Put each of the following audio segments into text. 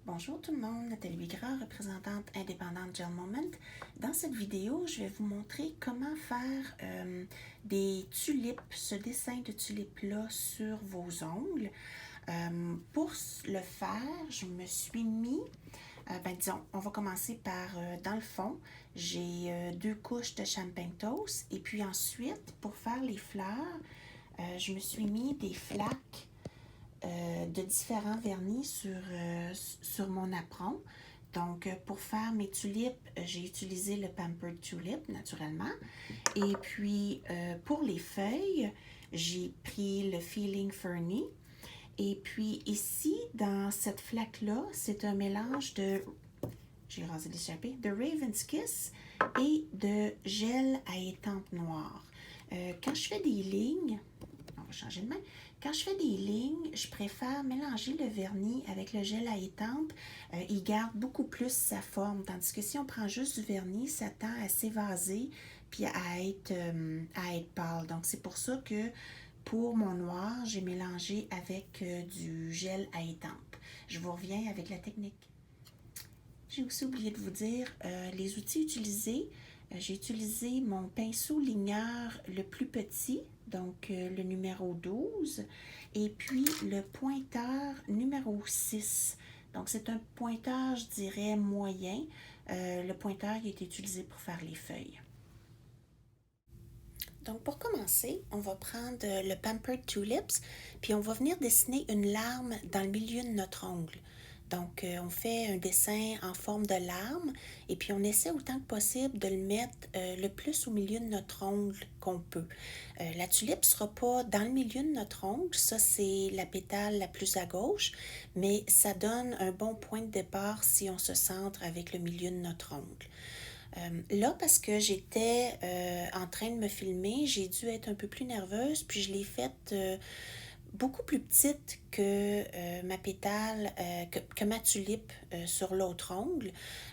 Bonjour tout le monde, Nathalie Bigra, représentante indépendante Gel Moment. Dans cette vidéo, je vais vous montrer comment faire des tulipes, ce dessin de tulipes-là sur vos ongles. Pour le faire, je me suis mis, disons, on va commencer par, dans le fond, j'ai 2 couches de champagne toast et puis ensuite, pour faire les fleurs, je me suis mis des flaques de différents vernis sur mon apron. Donc, pour faire mes tulipes, j'ai utilisé le Pampered Tulip, naturellement. Et puis, pour les feuilles, j'ai pris le Feeling Ferny. Et puis, ici, dans cette flaque-là, c'est un mélange de, j'ai rasé l'échappée, de Raven's Kiss et de gel à étampe noire. Quand je fais des lignes, on va changer de main. Quand je fais des lignes, je préfère mélanger le vernis avec le gel à étampe. Il garde beaucoup plus sa forme, tandis que si on prend juste du vernis, ça tend à s'évaser puis à être pâle. Donc, c'est pour ça que pour mon noir, j'ai mélangé avec du gel à étampe. Je vous reviens avec la technique. J'ai aussi oublié de vous dire les outils utilisés. J'ai utilisé mon pinceau ligneur le plus petit, donc le numéro 12, et puis le pointeur numéro 6. Donc c'est un pointeur, je dirais, moyen. Le pointeur qui a été utilisé pour faire les feuilles. Donc pour commencer, on va prendre le Pampered Tulips, puis on va venir dessiner une larme dans le milieu de notre ongle. Donc, on fait un dessin en forme de larme et puis on essaie autant que possible de le mettre le plus au milieu de notre ongle qu'on peut. La tulipe ne sera pas dans le milieu de notre ongle, ça c'est la pétale la plus à gauche, mais ça donne un bon point de départ si on se centre avec le milieu de notre ongle. Là, parce que j'étais en train de me filmer, j'ai dû être un peu plus nerveuse, puis je l'ai faite beaucoup plus petite que ma pétale, que ma tulipe sur l'autre ongle.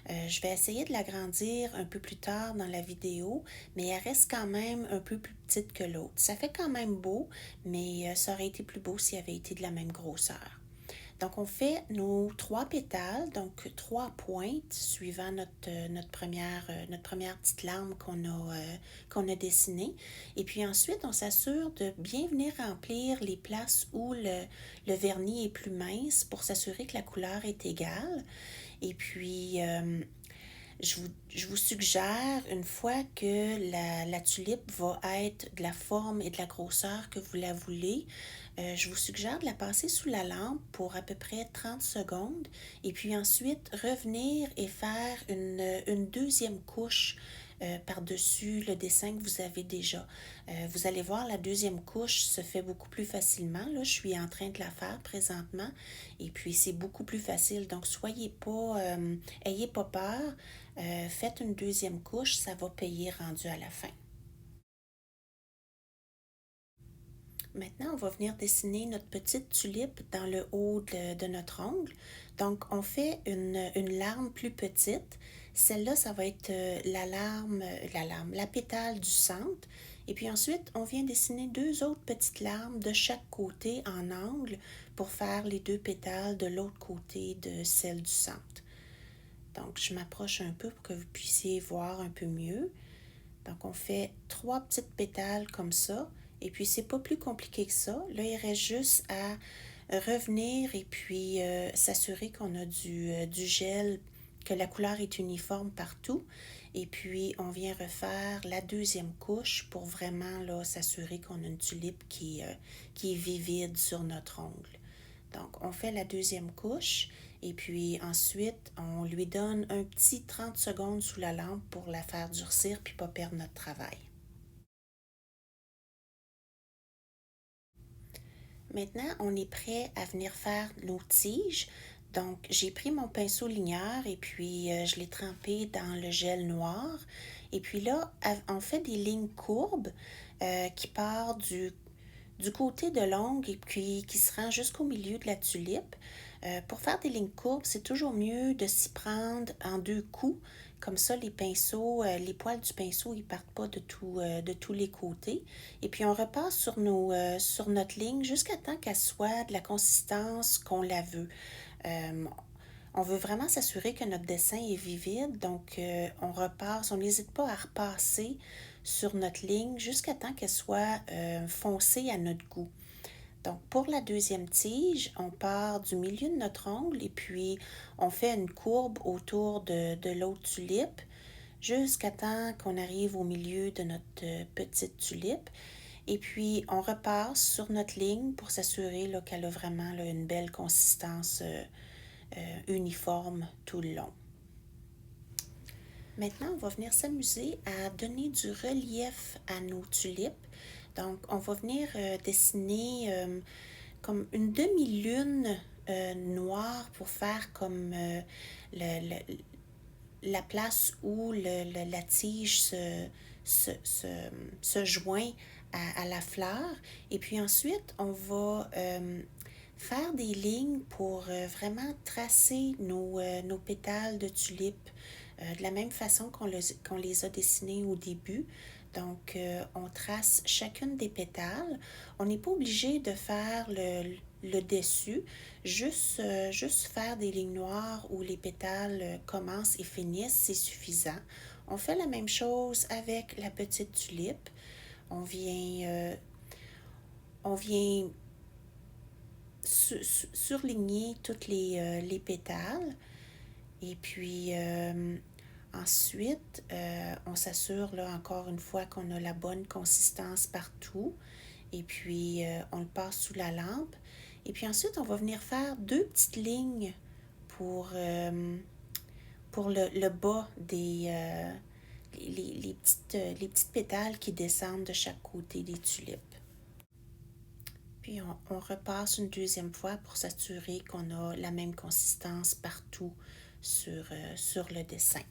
Je vais essayer de l'agrandir un peu plus tard dans la vidéo, mais elle reste quand même un peu plus petite que l'autre. Ça fait quand même beau, mais ça aurait été plus beau s'il avait été de la même grosseur. Donc, on fait nos 3 pétales, donc 3 pointes suivant notre première petite larme qu'on a dessinée. Et puis ensuite, on s'assure de bien venir remplir les places où le vernis est plus mince pour s'assurer que la couleur est égale. Et puis, je vous suggère, une fois que la tulipe va être de la forme et de la grosseur que vous la voulez, je vous suggère de la passer sous la lampe pour à peu près 30 secondes et puis ensuite revenir et faire une deuxième couche par-dessus le dessin que vous avez déjà. Vous allez voir, la deuxième couche se fait beaucoup plus facilement. Là, je suis en train de la faire présentement et puis c'est beaucoup plus facile. Donc, ayez pas peur. Faites une deuxième couche, ça va payer rendu à la fin. Maintenant, on va venir dessiner notre petite tulipe dans le haut de notre ongle. Donc, on fait une larme plus petite. Celle-là, ça va être la pétale du centre. Et puis ensuite, on vient dessiner 2 autres petites larmes de chaque côté en angle pour faire les 2 pétales de l'autre côté de celle du centre. Donc, je m'approche un peu pour que vous puissiez voir un peu mieux. Donc, on fait 3 petites pétales comme ça. Et puis, c'est pas plus compliqué que ça. Là, il reste juste à revenir et puis s'assurer qu'on a du gel, que la couleur est uniforme partout. Et puis, on vient refaire la deuxième couche pour vraiment là, s'assurer qu'on a une tulipe qui est vivide sur notre ongle. Donc, on fait la deuxième couche et puis ensuite, on lui donne un petit 30 secondes sous la lampe pour la faire durcir puis pas perdre notre travail. Maintenant, on est prêt à venir faire nos tiges. Donc, j'ai pris mon pinceau ligneur et puis je l'ai trempé dans le gel noir. Et puis là, on fait des lignes courbes qui partent du côté de l'ongle et puis qui se rend jusqu'au milieu de la tulipe. Pour faire des lignes courbes, c'est toujours mieux de s'y prendre en 2 coups. Comme ça, les pinceaux, les poils du pinceau, ils partent pas de tous les côtés. Et puis, on repasse sur notre ligne jusqu'à temps qu'elle soit de la consistance qu'on la veut. Euh, On veut vraiment s'assurer que notre dessin est vivide, donc on repasse, on n'hésite pas à repasser sur notre ligne jusqu'à temps qu'elle soit foncée à notre goût. Donc, pour la deuxième tige, on part du milieu de notre ongle et puis on fait une courbe autour de l'autre tulipe jusqu'à temps qu'on arrive au milieu de notre petite tulipe. Et puis, on repasse sur notre ligne pour s'assurer qu'elle a vraiment une belle consistance uniforme tout le long. Maintenant, on va venir s'amuser à donner du relief à nos tulipes. Donc, on va venir dessiner comme une demi-lune noire pour faire comme la place où la tige se joint à la fleur. Et puis ensuite, on va faire des lignes pour vraiment tracer nos pétales de tulipes de la même façon qu'on les a dessinés au début. Donc, on trace chacune des pétales. On n'est pas obligé de faire le dessus, juste faire des lignes noires où les pétales commencent et finissent, c'est suffisant. On fait la même chose avec la petite tulipe. On vient surligner toutes les pétales. Et puis, ensuite, on s'assure encore une fois qu'on a la bonne consistance partout. Et puis, on le passe sous la lampe. Et puis ensuite, on va venir faire deux petites lignes pour le bas les petites pétales qui descendent de chaque côté des tulipes. Puis on repasse une deuxième fois pour s'assurer qu'on a la même consistance partout sur le dessin.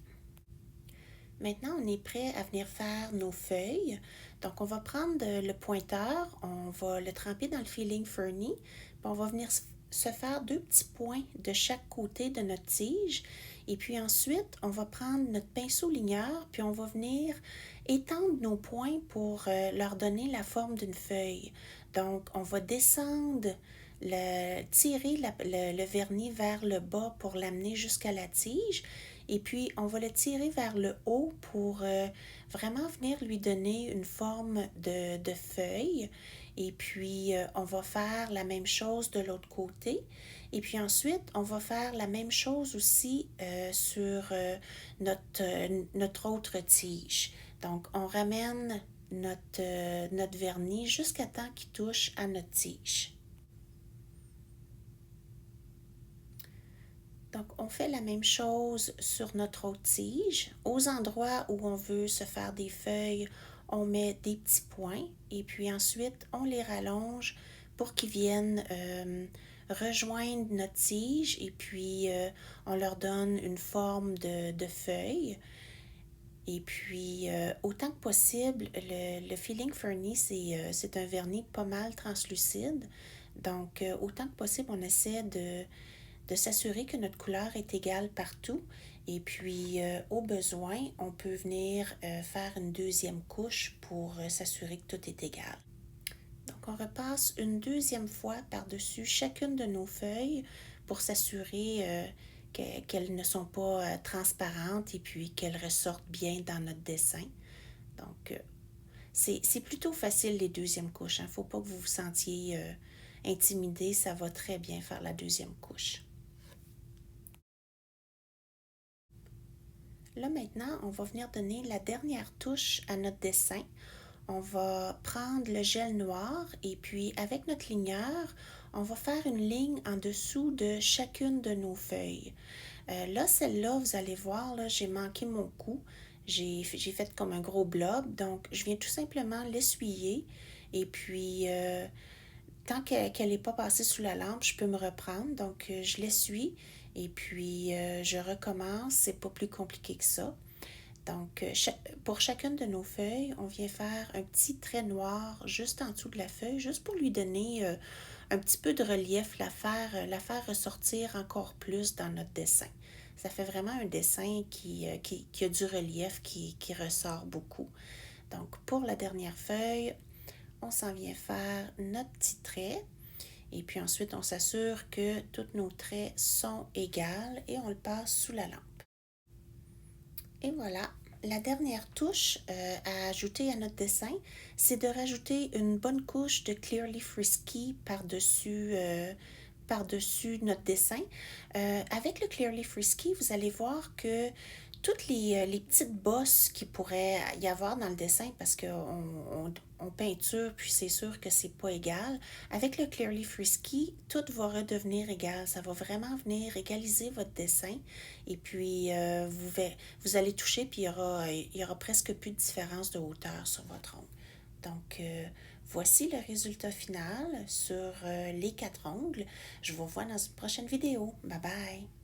Maintenant, on est prêt à venir faire nos feuilles. Donc, on va prendre le pointeur, on va le tremper dans le Feeling Fernie, puis on va venir se faire deux petits points de chaque côté de notre tige. Et puis ensuite, on va prendre notre pinceau ligneur, puis on va venir étendre nos points pour leur donner la forme d'une feuille. Donc, on va descendre, tirer le vernis vers le bas pour l'amener jusqu'à la tige. Et puis, on va le tirer vers le haut pour vraiment venir lui donner une forme de feuille. Et puis, on va faire la même chose de l'autre côté. Et puis ensuite, on va faire la même chose aussi sur notre autre tige. Donc, on ramène notre vernis jusqu'à temps qu'il touche à notre tige. Donc, on fait la même chose sur notre autre tige. Aux endroits où on veut se faire des feuilles, on met des petits points et puis ensuite, on les rallonge pour qu'ils viennent rejoindre notre tige et puis on leur donne une forme de feuille. Et puis, autant que possible, le Feeling Fernie, c'est un vernis pas mal translucide. Donc, autant que possible, on essaie de s'assurer que notre couleur est égale partout. Et puis, au besoin, on peut venir faire une deuxième couche pour s'assurer que tout est égal. Donc, on repasse une deuxième fois par-dessus chacune de nos feuilles pour s'assurer qu'elles ne sont pas transparentes et puis qu'elles ressortent bien dans notre dessin. Donc, c'est plutôt facile les deuxièmes couches. Il ne faut pas que vous vous sentiez intimidé. Ça va très bien faire la deuxième couche. Là, maintenant, on va venir donner la dernière touche à notre dessin. On va prendre le gel noir et puis avec notre ligneur, on va faire une ligne en dessous de chacune de nos feuilles. Là, celle-là, vous allez voir, là, j'ai manqué mon coup. J'ai fait comme un gros blob, donc je viens tout simplement l'essuyer et puis tant qu'elle n'est pas passée sous la lampe, je peux me reprendre. Donc, je l'essuie et puis je recommence. C'est pas plus compliqué que ça. Donc, pour chacune de nos feuilles, on vient faire un petit trait noir juste en dessous de la feuille, juste pour lui donner un petit peu de relief, la faire ressortir encore plus dans notre dessin. Ça fait vraiment un dessin qui a du relief, qui ressort beaucoup. Donc, pour la dernière feuille, on s'en vient faire notre petit trait. Et puis ensuite, on s'assure que tous nos traits sont égaux et on le passe sous la lampe. Et voilà, la dernière touche à ajouter à notre dessin, c'est de rajouter une bonne couche de Clearly Frisky par-dessus notre dessin. Avec le Clearly Frisky, vous allez voir que toutes les petites bosses qu'il pourrait y avoir dans le dessin, parce qu'on peinture, puis c'est sûr que c'est pas égal, avec le Clearly Frisky, tout va redevenir égal. Ça va vraiment venir égaliser votre dessin. Et puis, vous allez toucher, puis il y aura presque plus de différence de hauteur sur votre ongle. Donc, voici le résultat final sur les 4 ongles. Je vous vois dans une prochaine vidéo. Bye bye!